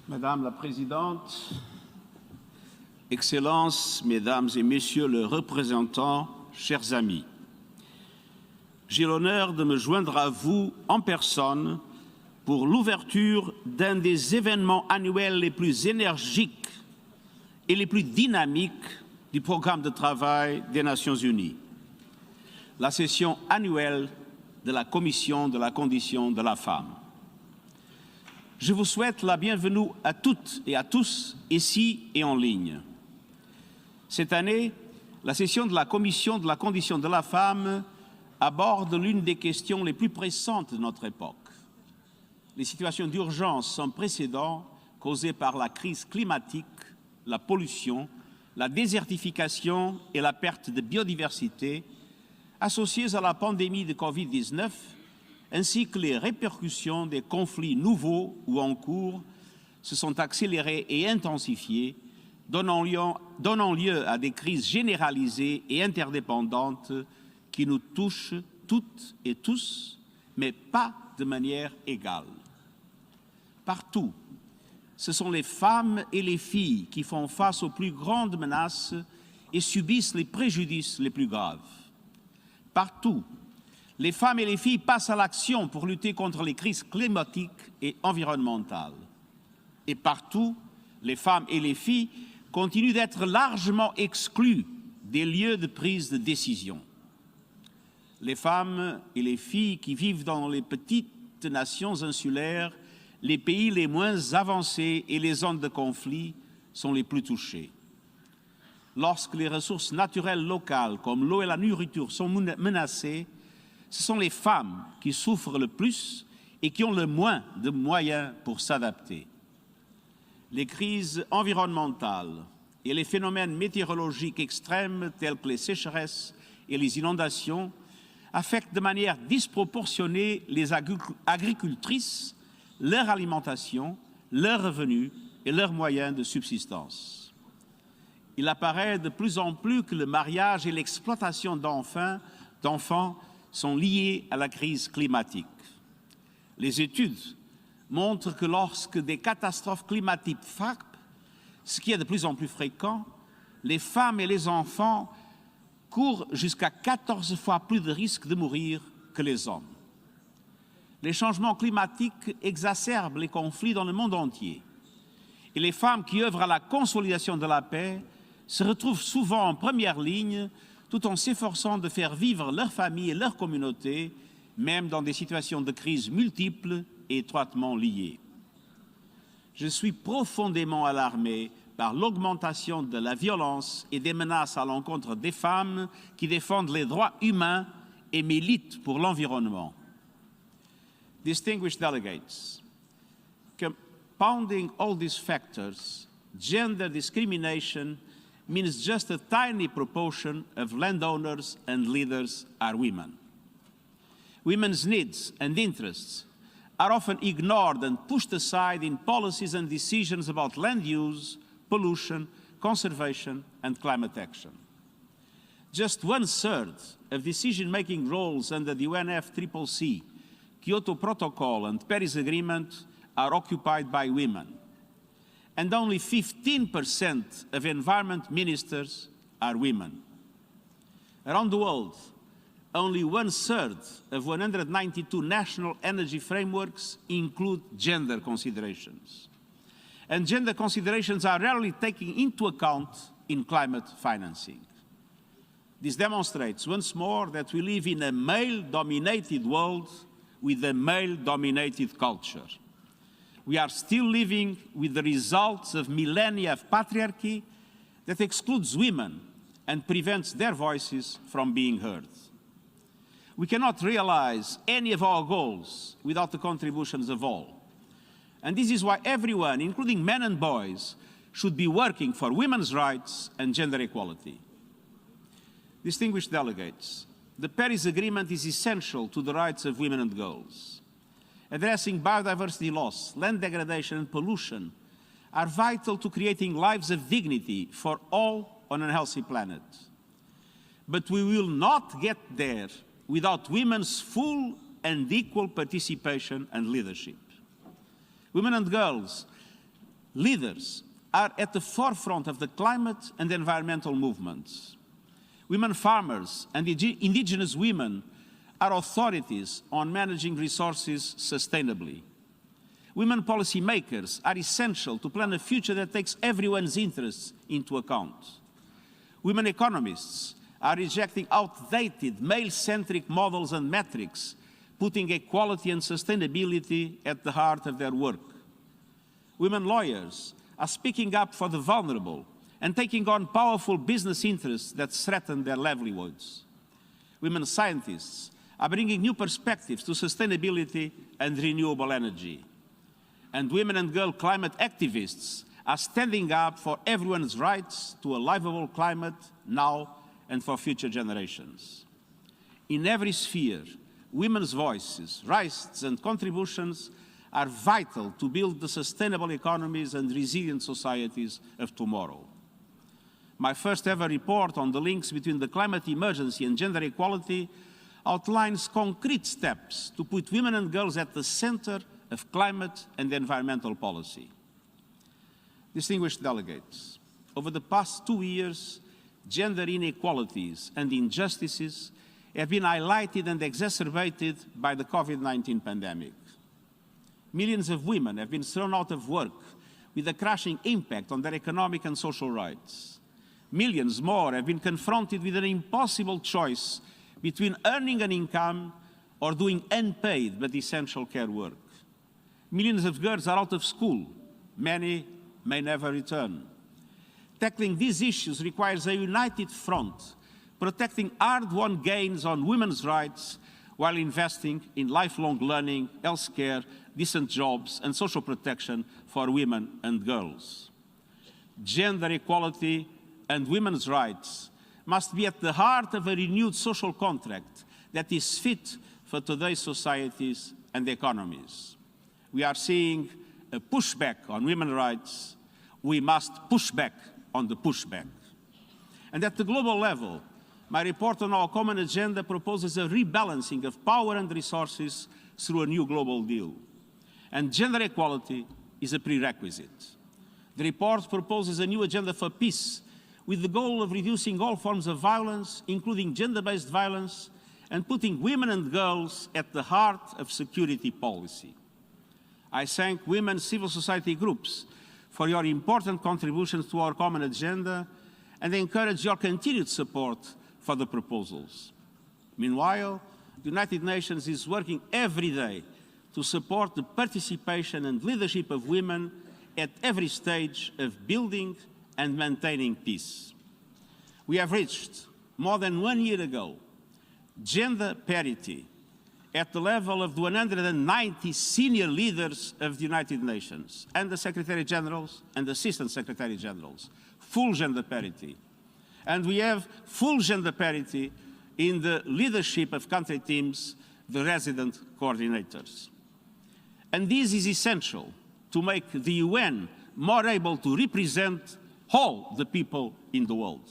Madame la Présidente, Excellences, Mesdames et Messieurs les représentants, chers amis, j'ai l'honneur de me joindre à vous en personne pour l'ouverture d'un des événements annuels les plus énergiques et les plus dynamiques du programme de travail des Nations Unies, la session annuelle de la Commission de la condition de la femme. Je vous souhaite la bienvenue à toutes et à tous, ici et en ligne. Cette année, la session de la Commission de la condition de la femme aborde l'une des questions les plus pressantes de notre époque. Les situations d'urgence sans précédent causées par la crise climatique, la pollution, la désertification et la perte de biodiversité associées à la pandémie de Covid-19, ainsi que les répercussions des conflits nouveaux ou en cours, se sont accélérées et intensifiées, donnant lieu à des crises généralisées et interdépendantes qui nous touchent toutes et tous, mais pas de manière égale. Partout, ce sont les femmes et les filles qui font face aux plus grandes menaces et subissent les préjudices les plus graves. Partout, les femmes et les filles passent à l'action pour lutter contre les crises climatiques et environnementales. Et partout, les femmes et les filles continuent d'être largement exclues des lieux de prise de décision. Les femmes et les filles qui vivent dans les petites nations insulaires, les pays les moins avancés et les zones de conflit sont les plus touchés. Lorsque les ressources naturelles locales, comme l'eau et la nourriture, sont menacées, ce sont les femmes qui souffrent le plus et qui ont le moins de moyens pour s'adapter. Les crises environnementales et les phénomènes météorologiques extrêmes tels que les sécheresses et les inondations affectent de manière disproportionnée les agricultrices, leur alimentation, leurs revenus et leurs moyens de subsistance. Il apparaît de plus en plus que le mariage et l'exploitation d'enfants sont liés à la crise climatique. Les études montrent que lorsque des catastrophes climatiques frappent, ce qui est de plus en plus fréquent, les femmes et les enfants courent jusqu'à 14 fois plus de risques de mourir que les hommes. Les changements climatiques exacerbent les conflits dans le monde entier. Et les femmes qui œuvrent à la consolidation de la paix se retrouvent souvent en première ligne tout en s'efforçant de faire vivre leur famille et leur communauté, même dans des situations de crise multiples et étroitement liées. Je suis profondément alarmé par l'augmentation de la violence et des menaces à l'encontre des femmes qui défendent les droits humains et militent pour l'environnement. Distinguished delegates, compounding all these factors, gender discrimination means just a tiny proportion of landowners and leaders are women. Women's needs and interests are often ignored and pushed aside in policies and decisions about land use, pollution, conservation, and climate action. Just 1/3 of decision-making roles under the UNFCCC, Kyoto Protocol, and Paris Agreement are occupied by women. And only 15% of environment ministers are women. Around the world, only 1/3 of 192 national energy frameworks include gender considerations. And gender considerations are rarely taken into account in climate financing. This demonstrates once more that we live in a male-dominated world with a male-dominated culture. We are still living with the results of millennia of patriarchy that excludes women and prevents their voices from being heard. We cannot realize any of our goals without the contributions of all. And this is why everyone, including men and boys, should be working for women's rights and gender equality. Distinguished delegates, the Paris Agreement is essential to the rights of women and girls. Addressing biodiversity loss, land degradation, and pollution are vital to creating lives of dignity for all on a healthy planet. But we will not get there without women's full and equal participation and leadership. Women and girls leaders are at the forefront of the climate and environmental movements. Women farmers and indigenous women are authorities on managing resources sustainably. Women policymakers are essential to plan a future that takes everyone's interests into account. Women economists are rejecting outdated male-centric models and metrics, putting equality and sustainability at the heart of their work. Women lawyers are speaking up for the vulnerable and taking on powerful business interests that threaten their livelihoods. Women scientists are bringing new perspectives to sustainability and renewable energy. And women and girl climate activists are standing up for everyone's rights to a livable climate now and for future generations. In every sphere, women's voices, rights and contributions are vital to build the sustainable economies and resilient societies of tomorrow. My first ever report on the links between the climate emergency and gender equality outlines concrete steps to put women and girls at the center of climate and environmental policy. Distinguished delegates, over the past 2 years, gender inequalities and injustices have been highlighted and exacerbated by the COVID-19 pandemic. Millions of women have been thrown out of work with a crushing impact on their economic and social rights. Millions more have been confronted with an impossible choice between earning an income or doing unpaid but essential care work. Millions of girls are out of school. Many may never return. Tackling these issues requires a united front, protecting hard-won gains on women's rights while investing in lifelong learning, healthcare, decent jobs, and social protection for women and girls. Gender equality and women's rights must be at the heart of a renewed social contract that is fit for today's societies and economies. We are seeing a pushback on women's rights. We must push back on the pushback. And at the global level, my report on our common agenda proposes a rebalancing of power and resources through a new global deal. And gender equality is a prerequisite. The report proposes a new agenda for peace with the goal of reducing all forms of violence, including gender-based violence, and putting women and girls at the heart of security policy. I thank women's civil society groups for your important contributions to our common agenda and encourage your continued support for the proposals. Meanwhile, the United Nations is working every day to support the participation and leadership of women at every stage of building and maintaining peace. We have reached, more than 1 year ago, gender parity at the level of the 190 senior leaders of the United Nations, and the Secretary-Generals and Assistant Secretary-Generals, full gender parity. And we have full gender parity in the leadership of country teams, the resident coordinators. And this is essential to make the UN more able to represent all the people in the world.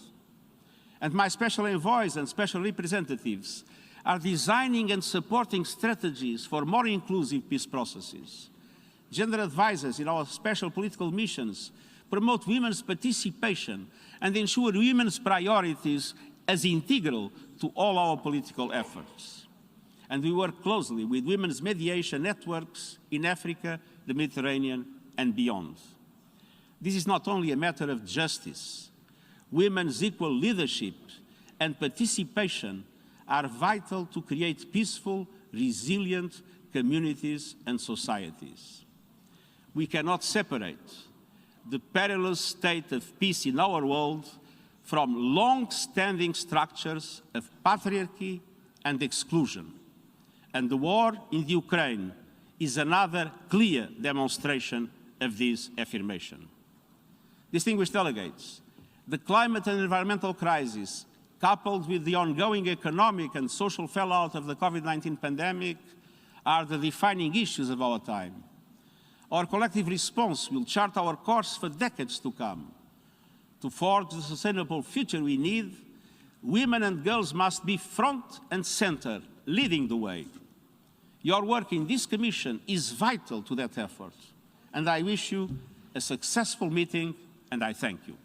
And my special envoys and special representatives are designing and supporting strategies for more inclusive peace processes. Gender advisors in our special political missions promote women's participation and ensure women's priorities as integral to all our political efforts. And we work closely with women's mediation networks in Africa, the Mediterranean, and beyond. This is not only a matter of justice. Women's equal leadership and participation are vital to create peaceful, resilient communities and societies. We cannot separate the perilous state of peace in our world from long-standing structures of patriarchy and exclusion. And the war in the Ukraine is another clear demonstration of this affirmation. Distinguished delegates, the climate and environmental crisis, coupled with the ongoing economic and social fallout of the COVID-19 pandemic, are the defining issues of our time. Our collective response will chart our course for decades to come. To forge the sustainable future we need, women and girls must be front and center, leading the way. Your work in this Commission is vital to that effort, and I wish you a successful meeting, and I thank you.